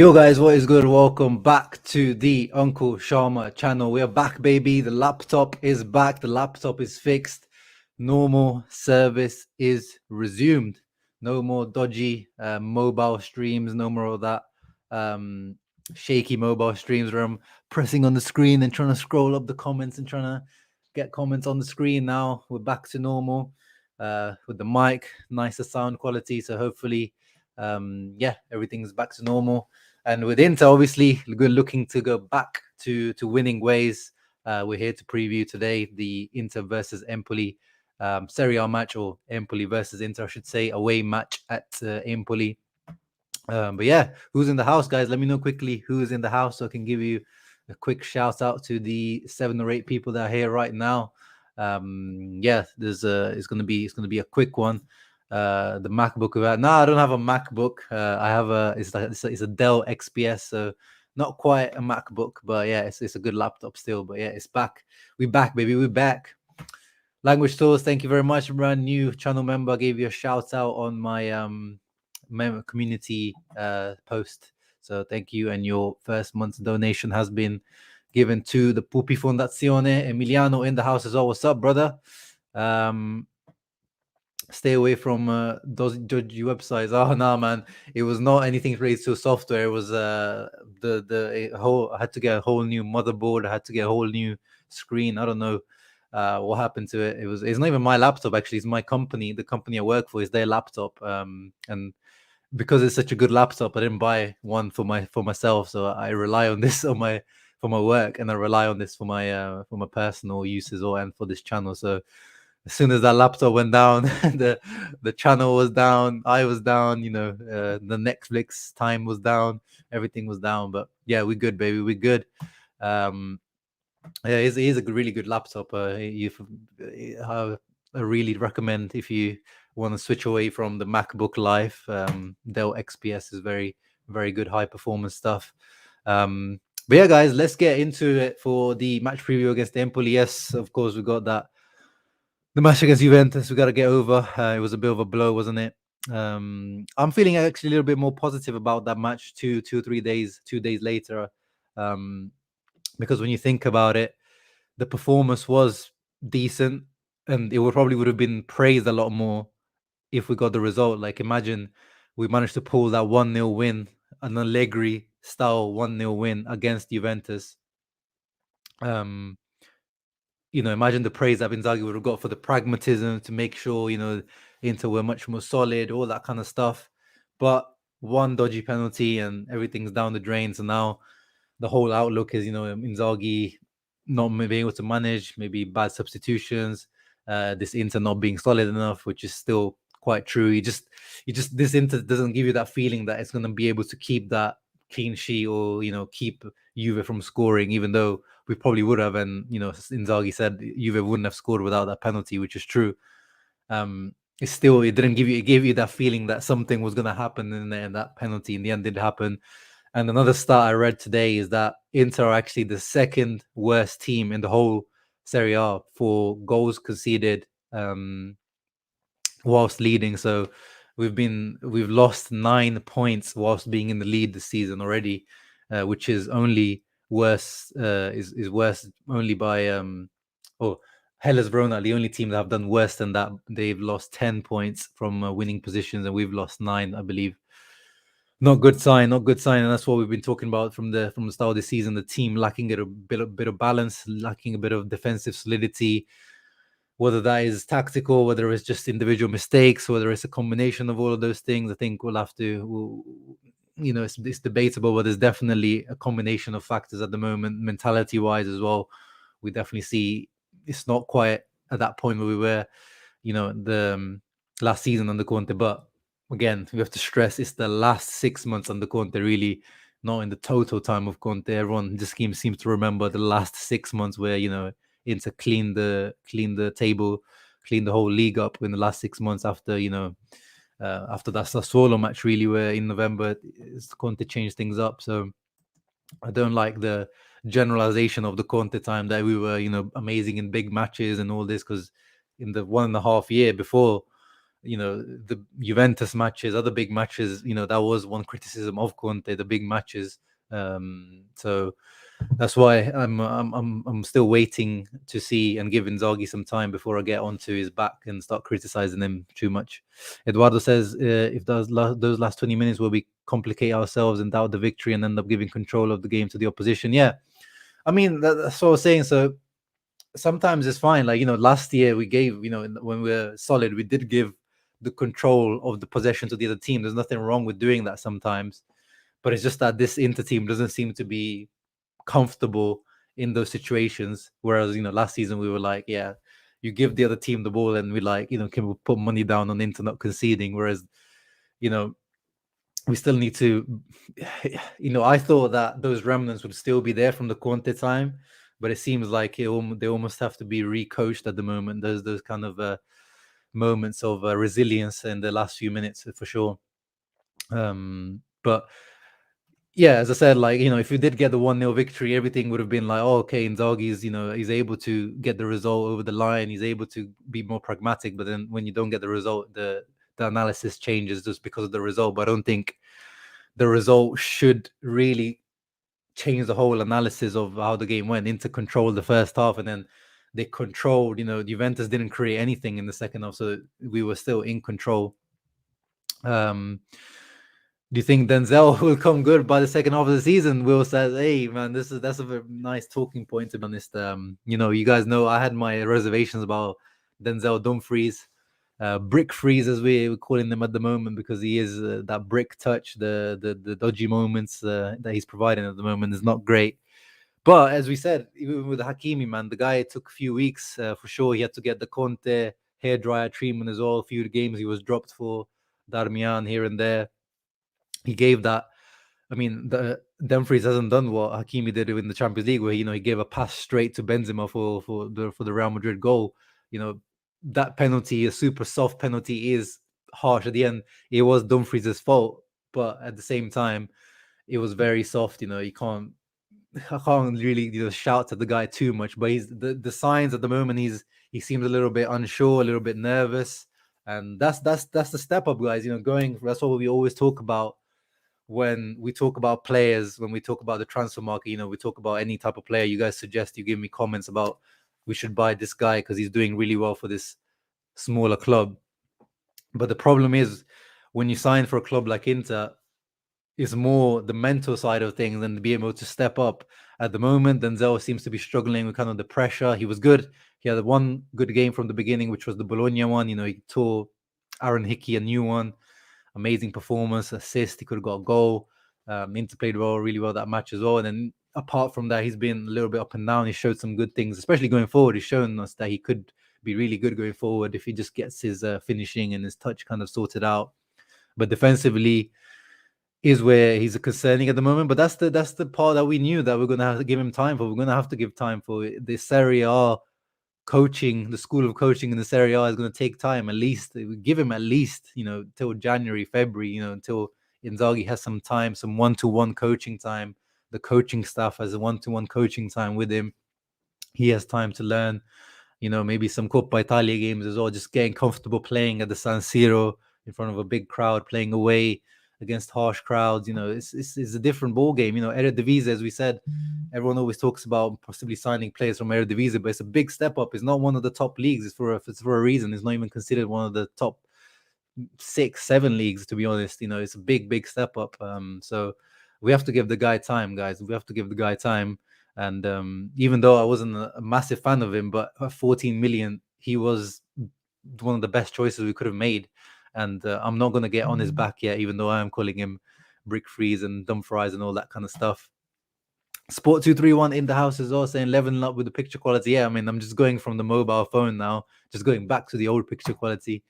Yo guys, what is good? Welcome back to the Uncle Sharma channel. We are back, baby. The laptop is back. The laptop is fixed. Normal service is resumed. No more dodgy mobile streams. No more of that um, shaky mobile streams where I'm pressing on the screen and trying to scroll up the comments and trying to get comments on the screen. Now we're back to normal with the mic, nicer sound quality. So hopefully, everything's back to normal. And with Inter, obviously, good looking to go back to winning ways. We're here to preview today the Inter versus Empoli Serie A match, or Empoli versus Inter, I should say, away match at Empoli. But yeah, who's in the house, guys? Let me know quickly who's in the house so I can give you a quick shout out to the 7 or 8 people that are here right now. It's gonna be a quick one. The MacBook. No, I don't have a MacBook. I have it's a Dell XPS, so not quite a MacBook, but yeah, it's a good laptop still. But yeah, it's back. We're back, baby. We're back. Language Tools, thank you very much. Brand new channel member. I gave you a shout out on my community post. So thank you. And your first month's donation has been given to the Pupi Fondazione. Emiliano in the house as well. What's up, brother? Stay away from those dodgy websites. Oh no, man! It was not anything related to software. It was the whole. I had to get a whole new motherboard. I had to get a whole new screen. I don't know what happened to it. It's not even my laptop actually. It's my company. The company I work for is their laptop. And because it's such a good laptop, I didn't buy one for myself. So I rely on this for my work, and I rely on this for my personal uses and for this channel. So as soon as that laptop went down, the channel was down, I was down, the Netflix time was down, everything was down. But yeah, we're good, baby. We're good. Yeah, it is a really good laptop. I really recommend if you want to switch away from the MacBook Life. Dell XPS is very, very good high performance stuff. But yeah, guys, let's get into it for the match preview against Empoli. Yes, of course, we got that. The match against Juventus, we got to get over. It was a bit of a blow, wasn't it? I'm feeling actually a little bit more positive about that match 2 days later. Because when you think about it, the performance was decent, and it would have been praised a lot more if we got the result. Like, imagine we managed to pull that 1-0 win, an Allegri style 1-0 win against Juventus. Imagine the praise that Inzaghi would have got for the pragmatism to make sure, Inter were much more solid, all that kind of stuff. But one dodgy penalty and everything's down the drain. So now the whole outlook is, Inzaghi not being able to manage, maybe bad substitutions, this Inter not being solid enough, which is still quite true. This Inter doesn't give you that feeling that it's going to be able to keep that clean sheet or, keep Juve from scoring, even though we probably would have. And, Inzaghi said Juve wouldn't have scored without that penalty, which is true. It gave you that feeling that something was going to happen in there, and that penalty in the end did happen. And another stat I read today is that Inter are actually the second worst team in the whole Serie A for goals conceded whilst leading. So we've lost 9 points whilst being in the lead this season already, which is only worse. Is worse only by Hellas Verona, the only team that have done worse than that. They've lost 10 points from winning positions, and we've lost 9, I believe. Not good sign, and that's what we've been talking about from the start of the season. The team lacking a bit of balance, lacking a bit of defensive solidity. Whether that is tactical, whether it's just individual mistakes, whether it's a combination of all of those things, I think we'll have to. It's debatable, but there's definitely a combination of factors at the moment, mentality-wise as well. We definitely see it's not quite at that point where we were, the last season under Conte. But again, we have to stress it's the last 6 months under Conte, really, not in the total time of Conte. Everyone just seems to remember the last 6 months where, Inter clean the table, clean the whole league up in the last 6 months after after that Sassuolo match, really, where in November Conte changed things up. So I don't like the generalization of the Conte time that we were, amazing in big matches and all this, because in the 1.5 year before the Juventus matches, other big matches. That was one criticism of Conte, the big matches. So that's why I'm still waiting to see and give Inzaghi some time before I get onto his back and start criticizing him too much. Eduardo says if those last 20 minutes where we complicate ourselves and doubt the victory and end up giving control of the game to the opposition. Yeah, I mean that's what I was saying. So sometimes it's fine. Like last year we gave when we're solid, we did give the control of the possession to the other team. There's nothing wrong with doing that sometimes, but it's just that this Inter team doesn't seem to be comfortable in those situations. Whereas last season we were like, yeah, you give the other team the ball and we like can we put money down on Inter not conceding. Whereas we still need to I thought that those remnants would still be there from the Conte time, but it seems like they almost have to be recoached at the moment. There's those kind of moments of resilience in the last few minutes for sure. But yeah, as I said, like if we did get the 1-0 victory, everything would have been like, oh, okay, Inzaghi's he's able to get the result over the line. He's able to be more pragmatic. But then when you don't get the result, the analysis changes just because of the result. But I don't think the result should really change the whole analysis of how the game went. Inter controlled the first half, and then they controlled. Juventus didn't create anything in the second half, so we were still in control. Do you think Denzel will come good by the second half of the season? Will says, "Hey, man, that's a very nice talking point. To be honest, you guys know I had my reservations about Denzel Dumfries, brick freeze as we're calling them at the moment, because he is that brick touch, the dodgy moments that he's providing at the moment is not great. But as we said, even with Hakimi, man, the guy took a few weeks for sure. He had to get the Conte hairdryer treatment as well. A few games he was dropped for Darmian here and there. He gave that. I mean, the Dumfries hasn't done what Hakimi did in the Champions League, where he gave a pass straight to Benzema for the Real Madrid goal. That penalty, a super soft penalty, is harsh at the end. It was Dumfries' fault, but at the same time, it was very soft. You can't, I can't really shout at the guy too much. But he's the signs at the moment. He seems a little bit unsure, a little bit nervous, and that's the step up, guys. Going. That's what we always talk about when we talk about players, when we talk about the transfer market. We talk about any type of player. You guys suggest, you give me comments about we should buy this guy because he's doing really well for this smaller club. But the problem is when you sign for a club like Inter, it's more the mental side of things than to be able to step up. At the moment, Denzel seems to be struggling with kind of the pressure. He was good. He had one good game from the beginning, which was the Bologna one. He tore Aaron Hickey a new one. Amazing performance, assist. He could have got a goal. Inter played really well that match as well. And then apart from that, he's been a little bit up and down. He showed some good things, especially going forward. He's shown us that he could be really good going forward if he just gets his finishing and his touch kind of sorted out. But defensively is where he's concerning at the moment. But that's the part that we knew that we're going to have to give him time for. We're going to have to give time for the Serie A coaching. The school of coaching in the Serie A is going to take time. At least we give him at least till January, February. Until Inzaghi has some time, some one-to-one coaching time. The coaching staff has a one-to-one coaching time with him. He has time to learn. Maybe some Coppa Italia games as well. Just getting comfortable playing at the San Siro in front of a big crowd, playing away against harsh crowds. It's a different ball game. Eredivisie, as we said, everyone always talks about possibly signing players from Eredivisie, but it's a big step up. It's not one of the top leagues. It's for a reason. It's not even considered one of the top 6-7 leagues, to be honest. It's a big step up. So we have to give the guy time, guys. We have to give the guy time. And even though I wasn't a massive fan of him, but at 14 million, he was one of the best choices we could have made. And I'm not going to get on his back yet, even though I am calling him brick freeze and Dumfries and all that kind of stuff. Sport 231 in the house as well, saying leveling up with the picture quality. Yeah, I mean, I'm just going from the mobile phone now, just going back to the old picture quality.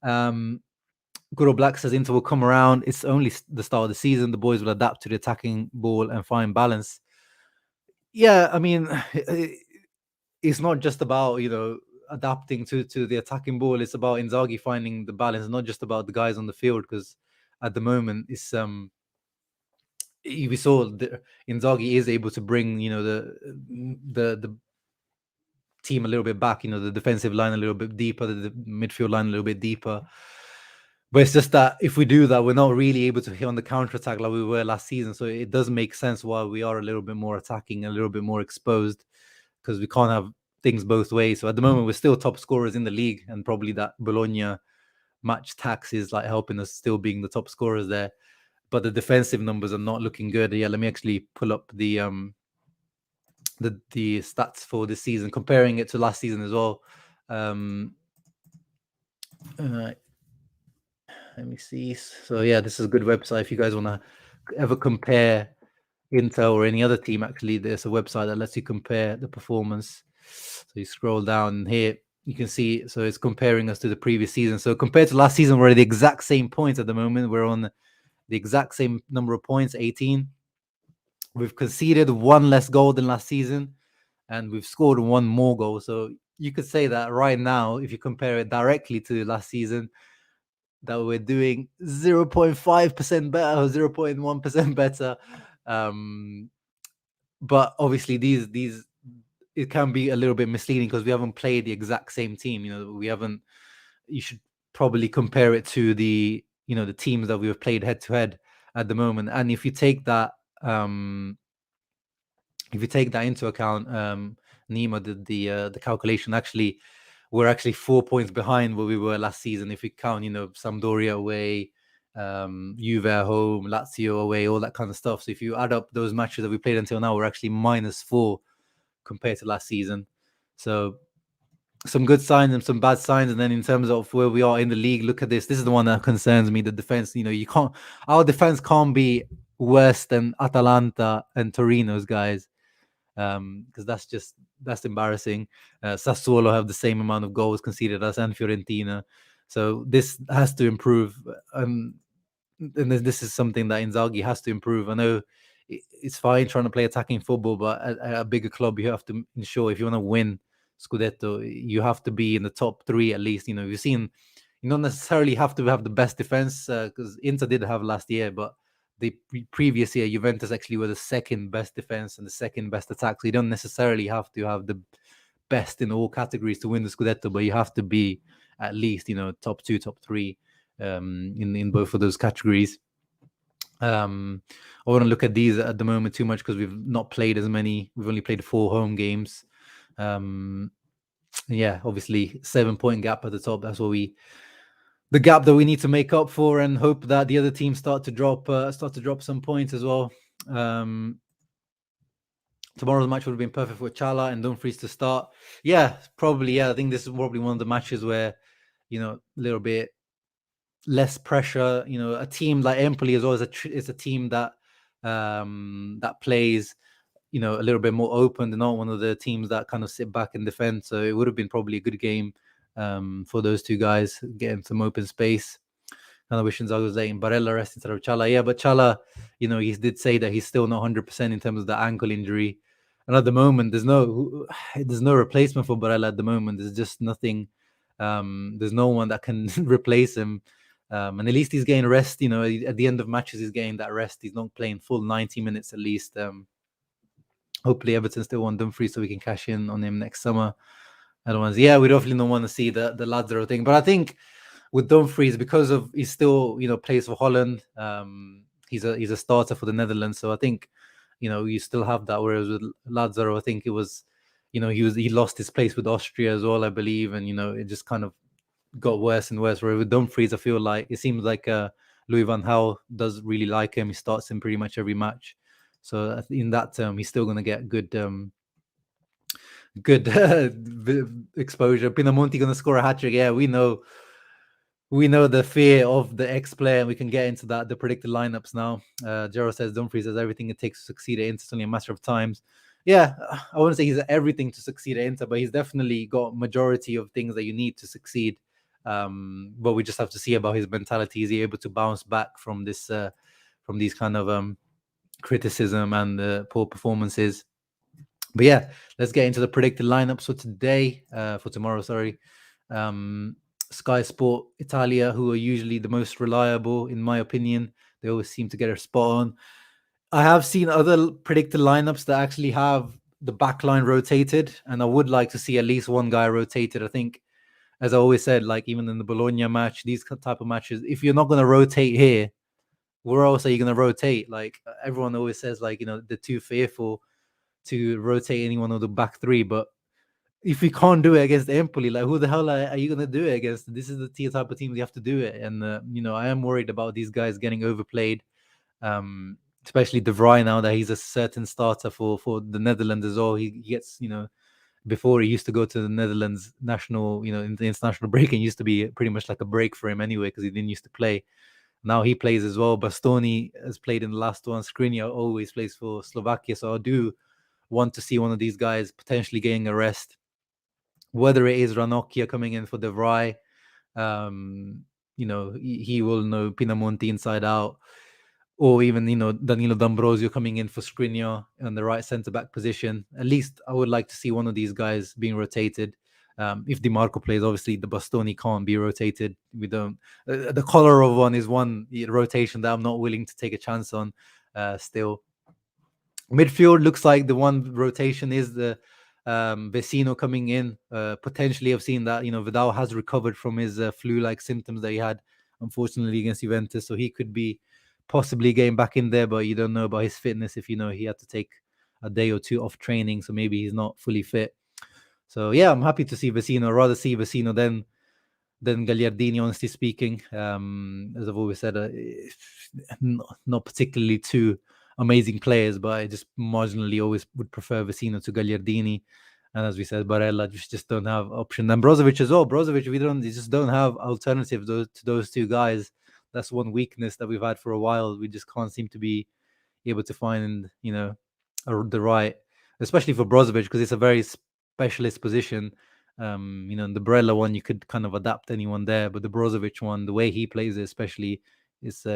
Good Old Black says Inter will come around. It's only the start of the season. The boys will adapt to the attacking ball and find balance. Yeah, I mean, it's not just about adapting to the attacking ball. It's about Inzaghi finding the balance, not just about the guys on the field. Because at the moment, it's we saw Inzaghi is able to bring the team a little bit back, the defensive line a little bit deeper, the midfield line a little bit deeper. But it's just that if we do that, we're not really able to hit on the counter-attack like we were last season. So it does make sense why we are a little bit more attacking, a little bit more exposed, because we can't have things both ways. So at the moment, we're still top scorers in the league, and probably that Bologna match tax is like helping us still being the top scorers there. But the defensive numbers are not looking good. Yeah, let me actually pull up the stats for this season, comparing it to last season as well. Let me see. So yeah, this is a good website if you guys want to ever compare Inter or any other team. Actually, there's a website that lets you compare the performance. So you scroll down here, you can see. So it's comparing us to the previous season. So compared to last season, we're at the exact same points at the moment. We're on the exact same number of points, 18. We've conceded one less goal than last season, and we've scored one more goal. So you could say that right now, if you compare it directly to last season, that we're doing 0.5% better or 0.1% better. But obviously these it can be a little bit misleading because we haven't played the exact same team. You should probably compare it to the teams that we've played head to head at the moment. And if you take that into account, Nima did the calculation. Actually, we're actually 4 points behind where we were last season. If we count, Sampdoria away, Juve at home, Lazio away, all that kind of stuff. So if you add up those matches that we played until now, we're actually -4 compared to last season. So some good signs and some bad signs. And then in terms of where we are in the league, look at this. This is the one that concerns me. The defense. Our defense can't be worse than Atalanta and Torino's guys. Because that's embarrassing. Sassuolo have the same amount of goals conceded as and Fiorentina, so this has to improve. And this is something that Inzaghi has to improve. I know it's fine trying to play attacking football, but at a bigger club, you have to ensure if you want to win Scudetto, you have to be in the top 3 at least. You've seen you don't necessarily have to have the best defense because Inter did have last year, but the previous year, Juventus actually were the second best defense and the second best attack. So you don't necessarily have to have the best in all categories to win the Scudetto, but you have to be at least, top 2, top 3 in both of those categories. I want to look at these at the moment too much because we've not played as many. We've only played 4 home games. Yeah, obviously 7-point gap at the top. That's what the gap that we need to make up for, and hope that the other teams start to drop some points as well. Tomorrow's match would have been perfect for Chala and Dumfries to start. Yeah, probably. Yeah, I think this is probably one of the matches where, a little bit less pressure. A team like Empoli is always is a team that that plays, a little bit more open. They're not one of the teams that kind of sit back and defend. So it would have been probably a good game for those two guys, getting some open space. Kind of wishing Inzaghi was letting Barella rest instead of Chala. Yeah, but Chala, he did say that he's still not 100% in terms of the ankle injury. And at the moment, there's no replacement for Barella at the moment. There's just nothing. There's no one that can replace him. And at least he's getting rest. At the end of matches, he's getting that rest. He's not playing full 90 minutes at least. Hopefully, Everton still want Dumfries so we can cash in on him next summer. Otherwise, yeah, we definitely don't want to see the Lazaro thing. But I think with Dumfries, because of he's still plays for Holland, he's a starter for the Netherlands. So I think you still have that. Whereas with Lazaro, I think it was he lost his place with Austria as well, I believe, and it just kind of got worse and worse. Whereas with Dumfries, I feel like it seems like Louis van Gaal does really like him. He starts him pretty much every match. So in that term, he's still going to get good exposure. Pinamonti going to score a hat-trick. Yeah, we know the fear of the ex-player, and we can get into that, the predicted lineups now. Jero says Dumfries has everything it takes to succeed at Inter. It's only a matter of times. Yeah, I wouldn't say he's everything to succeed at Inter, but he's definitely got majority of things that you need to succeed. But we just have to see about his mentality. Is he able to bounce back from this, from these kind of criticism and poor performances? But yeah, let's get into the predicted lineups for tomorrow. Sorry. Sky Sport Italia, who are usually the most reliable, in my opinion. They always seem to get a spot on. I have seen other predicted lineups that actually have the back line rotated, and I would like to see at least one guy rotated. I think, as I always said, like even in the Bologna match, these type of matches, if you're not going to rotate here, where else are you going to rotate? Like everyone always says, like, they're too fearful to rotate anyone of the back three. But if we can't do it against Empoli, like who the hell are you going to do it against? This is the type of teams you have to do it. And, I am worried about these guys getting overplayed, especially De Vrij now that he's a certain starter for the Netherlands as well. He gets, before he used to go to the Netherlands national, in the international break, and used to be pretty much like a break for him anyway because he didn't used to play. Now he plays as well. Bastoni has played in the last one. Skriniar always plays for Slovakia. So I do want to see one of these guys potentially getting a rest. Whether it is Ranocchia coming in for De Vrij, he will know Pinamonti inside out. Or even, Danilo D'Ambrosio coming in for Skriniar on the right centre-back position. At least I would like to see one of these guys being rotated. If DiMarco plays, obviously the Bastoni can't be rotated. We don't. The Kolarov one is one rotation that I'm not willing to take a chance on still. Midfield looks like the one rotation is the Vecino coming in. Potentially, I've seen that, Vidal has recovered from his flu-like symptoms that he had, unfortunately, against Juventus. So he could be possibly getting back in there, but you don't know about his fitness if he had to take a day or two off training. So maybe he's not fully fit. So yeah, I'm happy to see Vecino. I'd rather see Vecino than Gagliardini, honestly speaking. As I've always said, not particularly two amazing players, but I just marginally always would prefer Vecino to Gagliardini. And as we said, Barella just don't have option. And Brozovic as well. Brozovic, we just don't have alternatives to those two guys. That's one weakness that we've had for a while. We just can't seem to be able to find, the right, especially for Brozovic, because it's a very specialist position. In the Barella one, you could kind of adapt anyone there, but the Brozovic one, the way he plays it, especially, is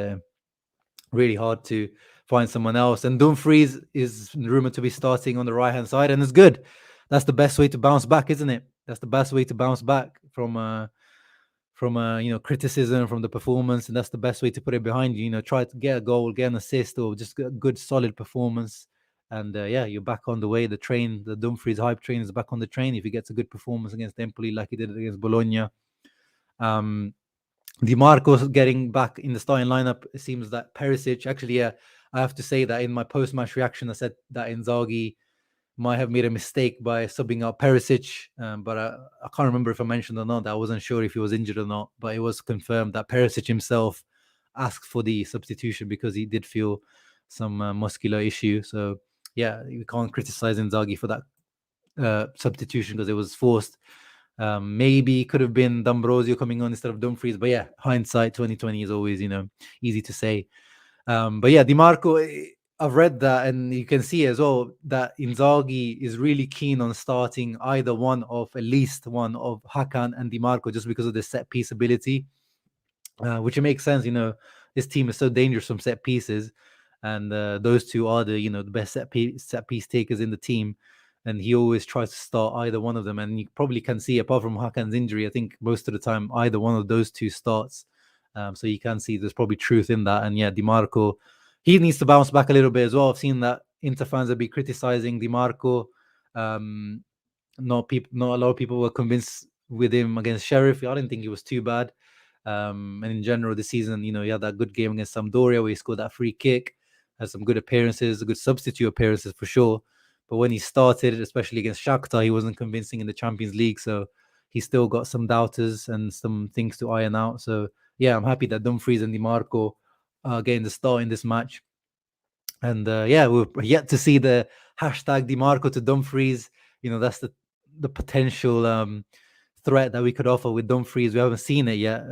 really hard to find someone else. And Dumfries is rumored to be starting on the right-hand side, and it's good. That's the best way to bounce back, isn't it? That's the best way to bounce back from criticism from the performance, and that's the best way to put it behind you. Try to get a goal, get an assist, or just a good solid performance. And you're back on the way. The Dumfries hype train is back on the train if he gets a good performance against Empoli like he did against Bologna. Di Marco's getting back in the starting lineup. It seems that Perisic, actually, I have to say that in my post-match reaction, I said that Inzaghi might have made a mistake by subbing out Perisic, but I can't remember if I mentioned or not. I wasn't sure if he was injured or not, but it was confirmed that Perisic himself asked for the substitution because he did feel some muscular issue. So yeah, you can't criticize Inzaghi for that substitution because it was forced. Maybe it could have been D'Ambrosio coming on instead of Dumfries, but yeah, hindsight 2020 is always easy to say. But yeah, Di Marco, I've read that, and you can see as well that Inzaghi is really keen on starting at least one of Hakan and Di Marco just because of the set piece ability, which it makes sense. This team is so dangerous from set pieces, and those two are the best set piece takers in the team. And he always tries to start either one of them. And you probably can see, apart from Hakan's injury, I think most of the time either one of those two starts. So you can see there's probably truth in that. And yeah, Di Marco, he needs to bounce back a little bit as well. I've seen that Inter fans have been criticizing Di Marco. Not a lot of people were convinced with him against Sheriff. I didn't think he was too bad. And in general, this season, he had that good game against Sampdoria where he scored that free kick, had some good appearances, good substitute appearances for sure. But when he started, especially against Shakhtar, he wasn't convincing in the Champions League. So he's still got some doubters and some things to iron out. So yeah, I'm happy that Dumfries and Di Marco are getting the start in this match. And we're yet to see the hashtag Di Marco to Dumfries. That's the potential threat that we could offer with Dumfries. We haven't seen it yet.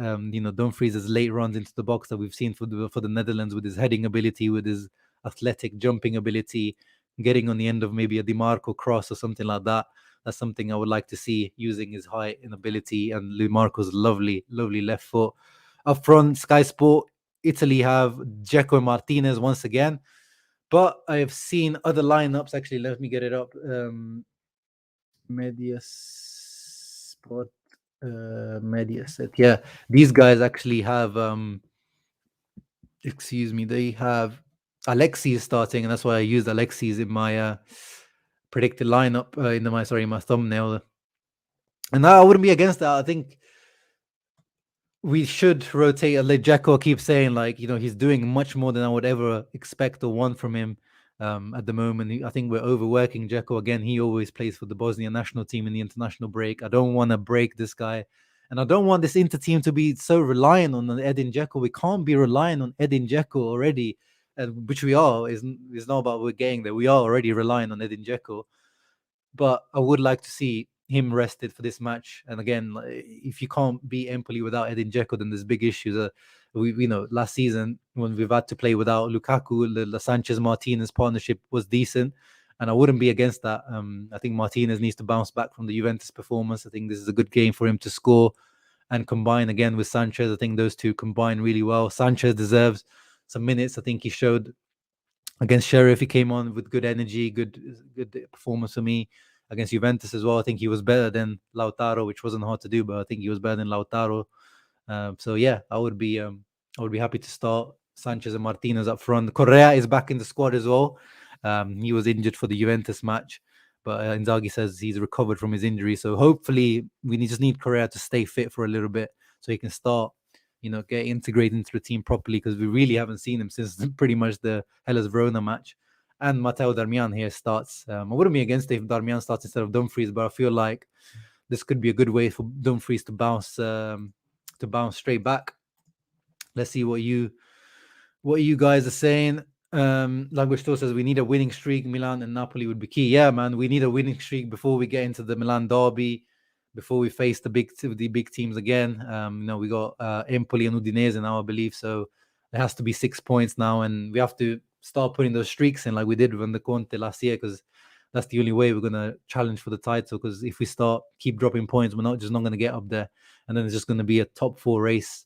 Dumfries' late runs into the box that we've seen for the Netherlands, with his heading ability, with his athletic jumping ability, getting on the end of maybe a Di Marco cross or something like that. That's something I would like to see, using his height and ability, and Di Marco's lovely left foot. Up front, Sky Sport Italy have Dzeko and Martinez once again. But I've seen other lineups. Actually, let me get it up. Mediasport, Mediaset. Yeah, these guys actually have. Excuse me. They have Alexis starting, and that's why I used Alexis in my predicted lineup in my thumbnail, and I wouldn't be against that. I think we should rotate. Like Dzeko keeps saying, like, he's doing much more than I would ever expect or want from him. At the moment, I think we're overworking Dzeko again. He always plays for the Bosnian national team in the international break. I don't want to break this guy, and I don't want this Inter team to be so reliant on Edin Dzeko. We can't be relying on Edin Dzeko already, which we are. It's not about we're getting there. We are already relying on Edin Dzeko. But I would like to see him rested for this match. And again, if you can't beat Empoli without Edin Dzeko, then there's big issues. Last season when we've had to play without Lukaku, the Sanchez Martinez partnership was decent, and I wouldn't be against that. I think Martinez needs to bounce back from the Juventus performance. I think this is a good game for him to score and combine again with Sanchez. I think those two combine really well. Sanchez deserves some minutes. I think he showed against Sheriff, he came on with good energy, good performance for me. Against Juventus as well, I think he was better than Lautaro, which wasn't hard to do, but I think he was better than Lautaro. So yeah, I would be happy to start Sanchez and Martinez up front. Correa is back in the squad as well. He was injured for the Juventus match, but Inzaghi says he's recovered from his injury. So hopefully we just need Correa to stay fit for a little bit so he can start, get integrated into the team properly, because we really haven't seen him since pretty much the Hellas Verona match. And Matteo Darmian here starts. I wouldn't be against it if Darmian starts instead of Dumfries, but I feel like this could be a good way for Dumfries to bounce straight back. Let's see what you guys are saying. Language says we need a winning streak. Milan and Napoli would be key. Yeah, man, we need a winning streak before we get into the Milan derby, before we face the big teams again. We got Empoli and Udinese now, I believe. So there has to be 6 points now, and we have to start putting those streaks in like we did with the Conte last year, because that's the only way we're going to challenge for the title. Because if we keep dropping points, we're not going to get up there, and then it's just going to be a top 4 race.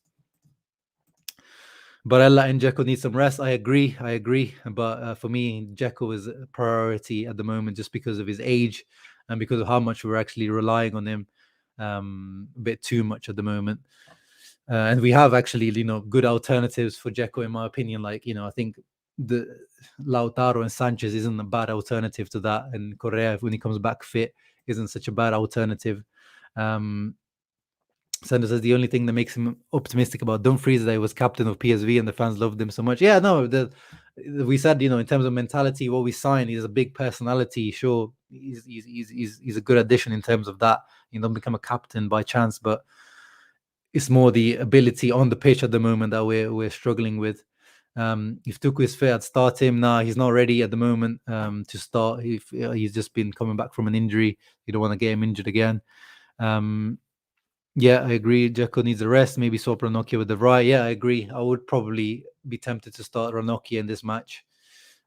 Barella and Dzeko need some rest. I agree. But for me, Dzeko is a priority at the moment, just because of his age and because of how much we're actually relying on him, a bit too much at the moment. And we have actually, good alternatives for Dzeko, in my opinion. Like, I think the Lautaro and Sanchez isn't a bad alternative to that, and Correa, when he comes back fit, isn't such a bad alternative. Sanders says the only thing that makes him optimistic about Dumfries is that he was captain of PSV and the fans loved him so much. Yeah, no, we said, in terms of mentality, what we signed, he's a big personality. Sure, he's a good addition in terms of that. You don't become a captain by chance, but it's more the ability on the pitch at the moment that we're struggling with. If Tuku is fit, I'd start him. Nah, he's not ready at the moment to start. He's just been coming back from an injury. You don't want to get him injured again. Yeah, I agree. Dzeko needs a rest. Maybe swap Ranocchia with the right. Yeah, I agree. I would probably be tempted to start Ranocchia in this match.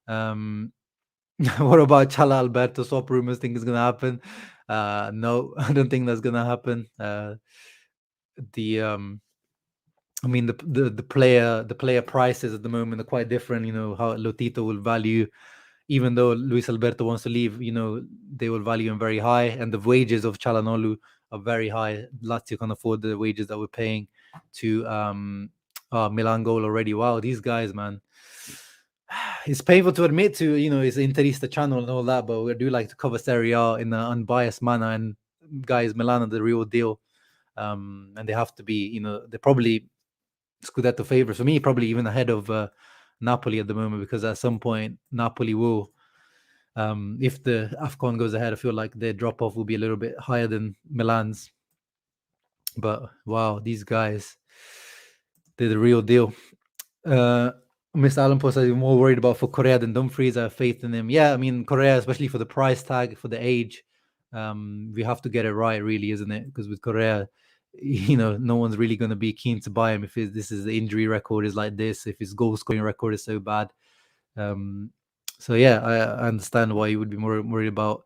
What about Chala Alberto? Swap rumors think it's going to happen. No, I don't think that's going to happen. The player prices at the moment are quite different. How Lotito will value, even though Luis Alberto wants to leave, they will value him very high, and the wages of Çalhanoğlu are very high. Lazio can afford the wages that we're paying to Milan goal already. Wow, these guys, man. It's painful to admit to, it's Interista channel and all that, but we do like to cover Serie A in an unbiased manner. And guys, Milan are the real deal. And they have to be, they're probably Scudetto favorites for me, probably even ahead of Napoli at the moment, because at some point Napoli will, if the AFCON goes ahead, I feel like their drop off will be a little bit higher than Milan's. But wow, these guys, they're the real deal. Mr. Allen Post says, more worried about for Correa than Dumfries. I have faith in him. Yeah, I mean, Correa, especially for the price tag, for the age, we have to get it right, really, isn't it? Because with Correa, no one's really going to be keen to buy him if this is the injury record is like this, if his goal scoring record is so bad. So yeah, I understand why you would be more worried about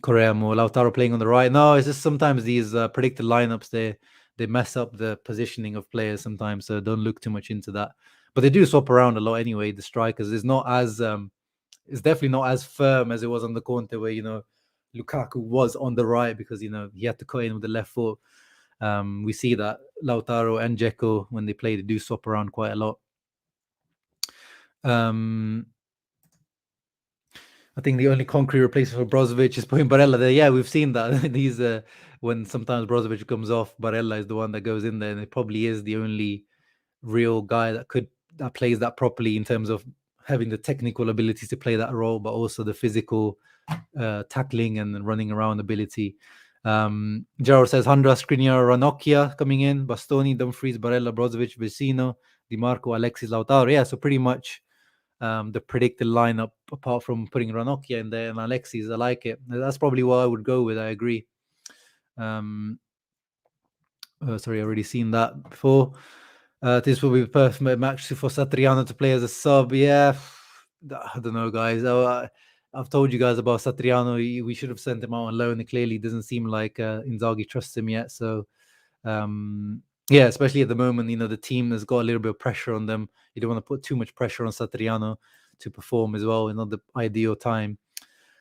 Correa more. Lautaro playing on the right. No, it's just sometimes these predicted lineups, they mess up the positioning of players sometimes, so don't look too much into that. But they do swap around a lot anyway. The strikers is not as it's definitely not as firm as it was on the Conte, where Lukaku was on the right because he had to cut in with the left foot. We see that Lautaro and Dzeko, when they play, they do swap around quite a lot. I think the only concrete replacement for Brozovic is putting Barella there. Yeah, we've seen that. These when sometimes Brozovic comes off, Barella is the one that goes in there, and it probably is the only real guy that plays that properly in terms of having the technical abilities to play that role, but also the physical tackling and running around ability. Gerald says Handra, Skriniar, Ranocchia coming in, Bastoni, Dumfries, Barella, Brozovic, Vecino, Di Marco, Alexis, Lautaro. Yeah, so pretty much the predicted lineup, apart from putting Ranocchia in there and Alexis. I like it. That's probably what I would go with. I agree. Sorry, I already seen that before. This will be the perfect match for Satriano to play as a sub. Yeah, I don't know, guys. I've told you guys about Satriano. We should have sent him out on loan. It clearly doesn't seem like Inzaghi trusts him yet. So, yeah, especially at the moment, the team has got a little bit of pressure on them. You don't want to put too much pressure on Satriano to perform as well. Not the ideal time.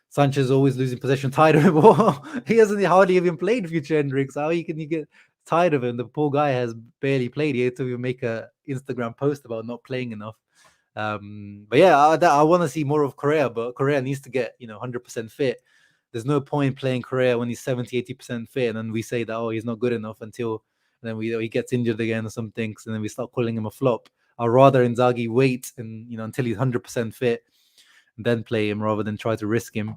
Sanchez always losing possession, tired of him. He hasn't hardly even played Future Hendricks. How can you get tired of him? The poor guy has barely played. He had to even make a Instagram post about not playing enough. But yeah, I want to see more of Correa, but Correa needs to get 100% fit. There's no point playing Correa when he's 70-80% fit, and then we say that he's not good enough until then he gets injured again or something, and then we start calling him a flop. I'd rather Inzaghi wait and until he's 100% fit, and then play him rather than try to risk him.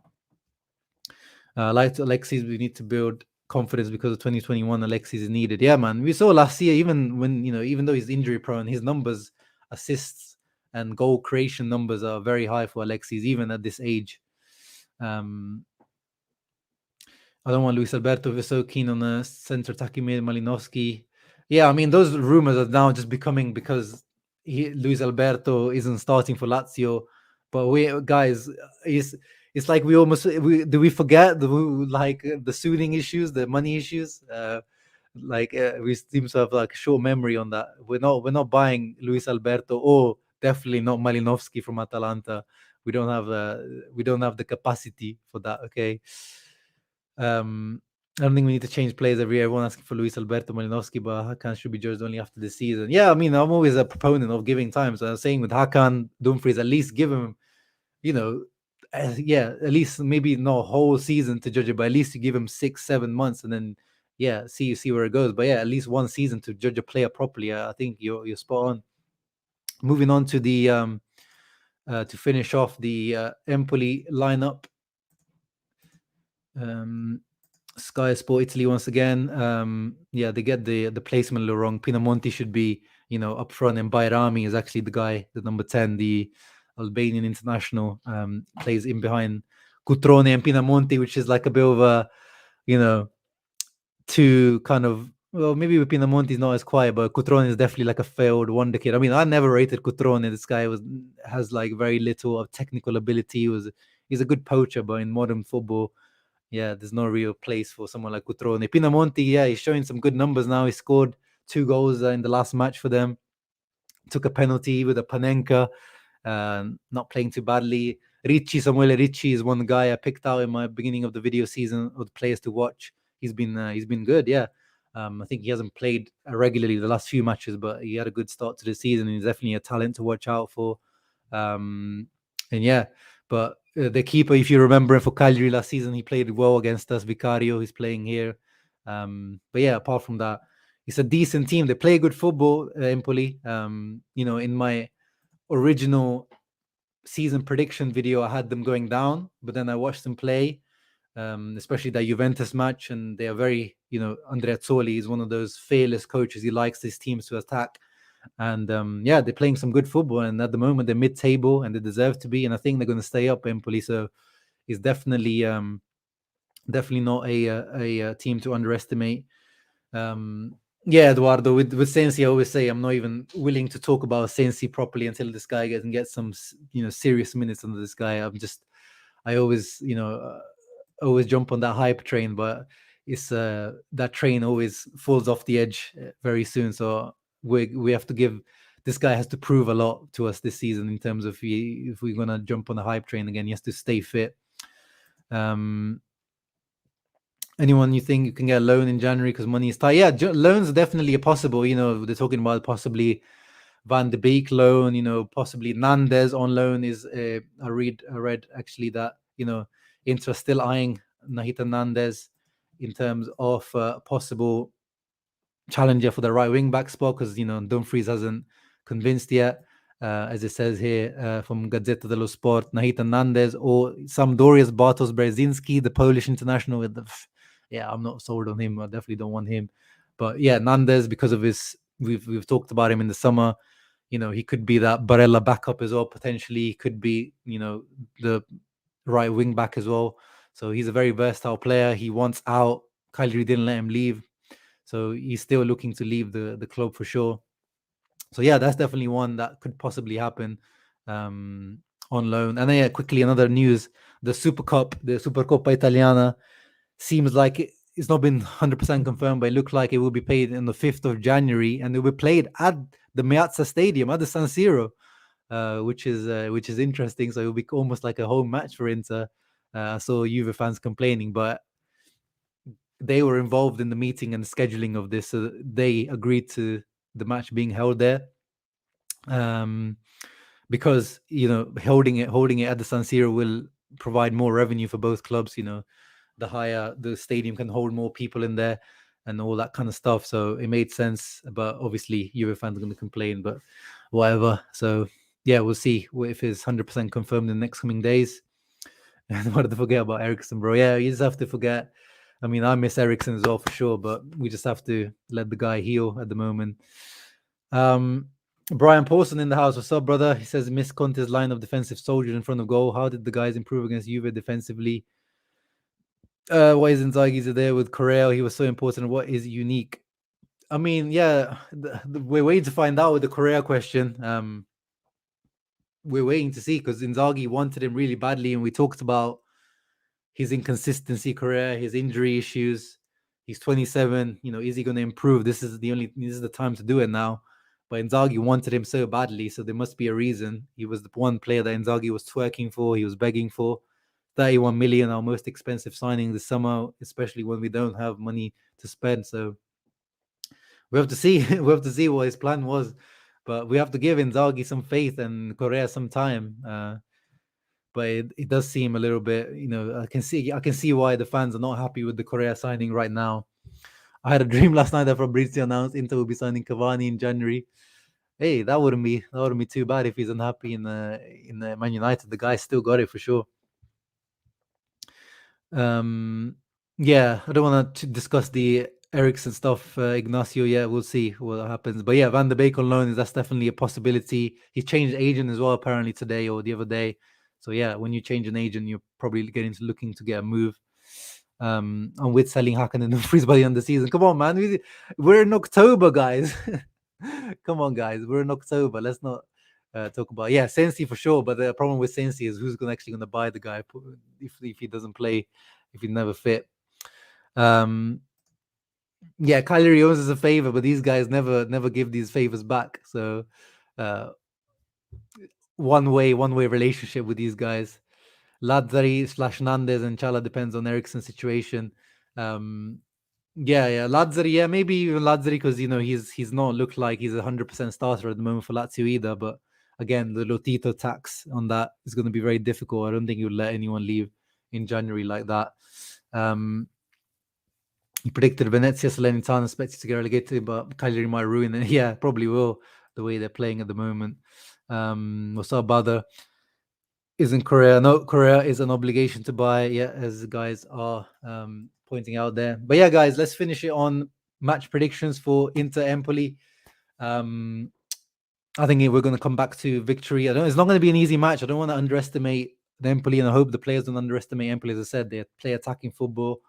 Like Alexis, we need to build confidence because of 2021. Alexis is needed. Yeah, man. We saw last year, even though he's injury prone, his numbers, assists and goal creation numbers are very high for Alexis, even at this age. I don't want Luis Alberto. We're so keen on a center attacking mid Malinowski. Yeah, I mean, those rumors are now just becoming because Luis Alberto isn't starting for Lazio. But guys, it's like we forget the soothing issues, the money issues. We seem to have like a short memory on that. We're not buying Luis Alberto or definitely not Malinowski from Atalanta. We don't have the capacity for that. Okay. I don't think we need to change players every year. Everyone asking for Luis Alberto Malinowski, but Hakan should be judged only after the season. Yeah, I mean, I'm always a proponent of giving time. So I'm saying with Hakan, Dumfries, at least give him, at least maybe not a whole season to judge it, but at least you give him 6-7 months and then, see where it goes. But yeah, at least one season to judge a player properly. I think you're spot on. Moving on to the to finish off the Empoli lineup. Sky Sport Italy once again. They get the placement a little wrong. Pinamonti should be, up front, and Bayrami is actually the guy, the number 10, the Albanian international, plays in behind Cutrone and Pinamonti, which is like a bit of a, to kind of, well, maybe with Pinamonti is not as quiet, but Cutrone is definitely like a failed wonder kid. I mean, I never rated Cutrone. This guy has like very little of technical ability. He's a good poacher, but in modern football, there's no real place for someone like Cutrone. Pinamonti, he's showing some good numbers now. He scored 2 goals in the last match for them. Took a penalty with a Panenka, not playing too badly. Samuele Ricci is one guy I picked out in my beginning of the video season of the players to watch. He's been good, yeah. I think he hasn't played regularly the last few matches, but he had a good start to the season. He's definitely a talent to watch out for. But the keeper, if you remember for Cagliari last season, he played well against us. Vicario, he's playing here. But yeah, apart from that, it's a decent team. They play good football, Empoli. In my original season prediction video, I had them going down, but then I watched them play, especially that Juventus match, and they are very, Andrea Azzoli is one of those fearless coaches. He likes his teams to attack. And they're playing some good football, and at the moment they're mid-table and they deserve to be, and I think they're going to stay up, Empoli. So it's definitely not a team to underestimate. Eduardo, with Sensi, I always say I'm not even willing to talk about Sensi properly until this guy gets some serious minutes under this guy. I always always jump on that hype train, but it's that train always falls off the edge very soon. So we have to this guy has to prove a lot to us this season in terms of if we're gonna jump on the hype train again. He has to stay fit. Anyone you think you can get a loan in January because money is tight? Yeah, loans are definitely possible. They're talking about possibly Van de Beek loan. Possibly Nandes on loan is. I read actually that Inter still eyeing Nahit Hernandez in terms of possible challenger for the right wing back spot, because Dumfries hasn't convinced yet. As it says here from Gazzetta dello Sport, Nahit Hernandez or Sampdoria's Bartosz Brzezinski, the Polish international. I'm not sold on him. I definitely don't want him. But yeah, Hernandez, because of his, we've talked about him in the summer. He could be that Barella backup as well, potentially. He could be, the right wing back as well. So he's a very versatile player. He wants out. Cagliari didn't let him leave. So he's still looking to leave the club for sure. So yeah, that's definitely one that could possibly happen on loan. And then yeah, quickly another news: the Super Cup, the Supercoppa Italiana, seems like it's not been 100% confirmed, but it looked like it will be played on the 5th of January, and it will be played at the Meazza Stadium, at the San Siro, which is interesting. So it will be almost like a home match for Inter. I saw Juve fans complaining, but they were involved in the meeting and the scheduling of this, so they agreed to the match being held there. Because holding it at the San Siro will provide more revenue for both clubs. The higher the stadium can hold more people in there and all that kind of stuff. So it made sense, but obviously Juve fans are going to complain, but whatever. So yeah, we'll see if it's 100% confirmed in the next coming days. And what did I forget about Eriksen, bro? Yeah, you just have to forget. I mean, I miss Eriksen as well for sure, but we just have to let the guy heal at the moment. Brian Paulson in the house. What's up, brother? He says, miss Conte's line of defensive soldiers in front of goal. How did the guys improve against Juve defensively? What is Inzaghi's there with Correa? He was so important. What is unique? I mean, yeah, we're waiting to find out with the Correa question. We're waiting to see, because Inzaghi wanted him really badly, and we talked about his inconsistency, Correa, his injury issues. He's 27. Is he going to improve? This is the time to do it now. But Inzaghi wanted him so badly, so there must be a reason. He was the one player that Inzaghi was twerking for, he was begging for. 31 million, our most expensive signing this summer, especially when we don't have money to spend. So we have to see. We have to see what his plan was. But we have to give Inzaghi some faith and Correa some time. But it does seem a little bit, I can see why the fans are not happy with the Correa signing right now. I had a dream last night that Fabrizio announced Inter will be signing Cavani in January. Hey, that wouldn't be too bad if he's unhappy in the Man United. The guy still got it for sure. Yeah, I don't want to discuss the Eriksen stuff, Ignacio. Yeah, we'll see what happens. But yeah, Van de Beek on loan, that's definitely a possibility. He changed agent as well, apparently today or the other day. So yeah, when you change an agent, you're probably getting to looking to get a move. I'm with selling Hakan and Dumfries by the end of the season. Come on, man. We're in October, guys. Come on, guys. We're in October. Let's not talk about Sensi for sure. But the problem with Sensi is who's actually going to buy the guy if he doesn't play, if he's never fit. Cagliari owes us a favor, but these guys never give these favors back. So one way relationship with these guys. Lazzari / Nandez and Chala depends on Eriksen's situation. Lazzari, maybe even Lazzari, because he's not looked like he's 100% starter at the moment for Lazio either. But again, the Lotito tax on that is going to be very difficult. I don't think he would let anyone leave in January like that. He predicted Venezia Salernitana expected to get relegated, but Cagliari might ruin it. Yeah, probably will, the way they're playing at the moment. What's up, Badr? Isn't Correa? No, Correa is an obligation to buy, as the guys are pointing out there. But yeah, guys, let's finish it on match predictions for Inter Empoli. I think we're going to come back to victory. It's not going to be an easy match. I don't want to underestimate the Empoli, and I hope the players don't underestimate Empoli. As I said, they play attacking football.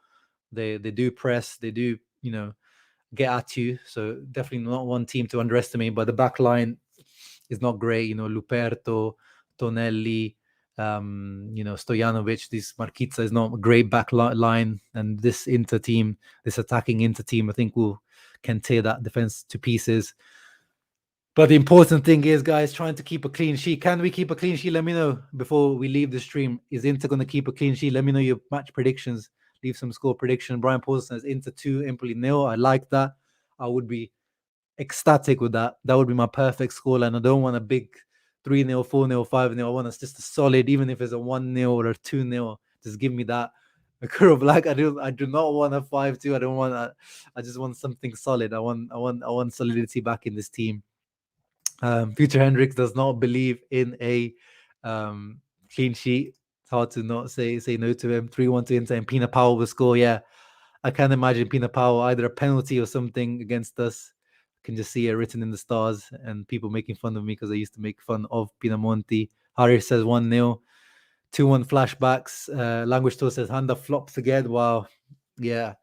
They do press. They do, get at you. So definitely not one team to underestimate. But the back line is not great. Luperto, Tonelli, Stojanovic, this Marquizza is not a great back line. And this Inter team, this attacking Inter team, I think can tear that defense to pieces. But the important thing is, guys, trying to keep a clean sheet. Can we keep a clean sheet? Let me know before we leave the stream. Is Inter going to keep a clean sheet? Let me know your match predictions. Leave some score prediction. Brian Paulson says Inter 2, Empoli 0. I like that. I would be ecstatic with that. That would be my perfect score. And I don't want a big 3-0, 4-0, 5-0. I want us just a solid, even if it's a 1-0 or a 2-0. Just give me that. A curve like I do not want a 5-2. I don't want that. I just want something solid. I want solidity back in this team. Future Hendricks does not believe in a clean sheet. It's hard to not say no to him. 3-1 to Inter, and Pina Powell will score. Yeah, I can't imagine Pina Powell either a penalty or something against us. I can just see it written in the stars, and people making fun of me because I used to make fun of Pinamonti. Harry says 1-0. 2-1 flashbacks. Language Tour says Handa flops again. Wow. Yeah.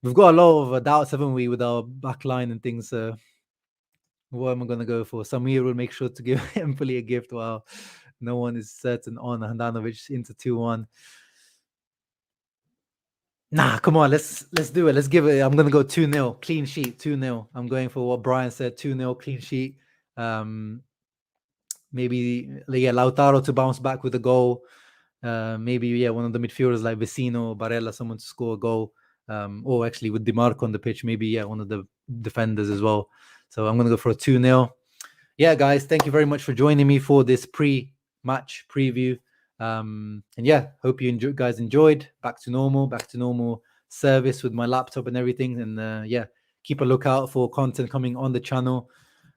We've got a lot of doubts, haven't we, with our back line and things. What am I going to go for? Samir will make sure to give Empoli a gift. Wow. No one is certain on Handanovic into 2-1. Nah, come on. Let's do it. Let's give it. I'm going to go 2-0. Clean sheet. 2-0. I'm going for what Brian said. 2-0 clean sheet. Maybe Lautaro to bounce back with a goal. Maybe one of the midfielders like Vecino, Barella, someone to score a goal. Or actually with DiMarco on the pitch, maybe one of the defenders as well. So I'm gonna go for a 2-0. Yeah, guys, thank you very much for joining me for this pre-match preview. And yeah, hope you guys enjoyed. Back to normal service with my laptop and everything. And yeah, keep a lookout for content coming on the channel.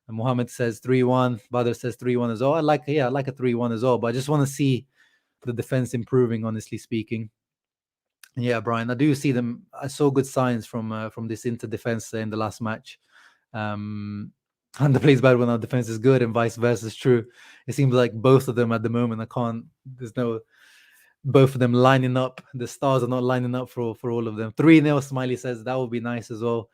And Mohammed says 3-1. Badr says 3-1 as well. I like a 3-1 as well, but I just want to see the defense improving, honestly speaking. And yeah, Brian, I do see them. I saw good signs from this Inter defense in the last match. And the plays bad when our defense is good, and vice versa is true. It seems like both of them at the moment. There's no both of them lining up. The stars are not lining up for all of them. 3-0, Smiley says that would be nice as well.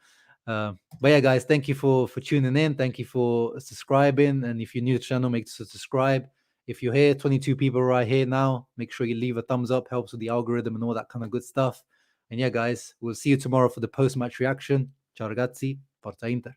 But yeah, guys, thank you for tuning in. Thank you for subscribing. And if you're new to the channel, make sure to subscribe. If you're here, 22 people right here now, make sure you leave a thumbs up. Helps with the algorithm and all that kind of good stuff. And yeah, guys, we'll see you tomorrow for the post-match reaction. Ciao ragazzi, Forza Inter.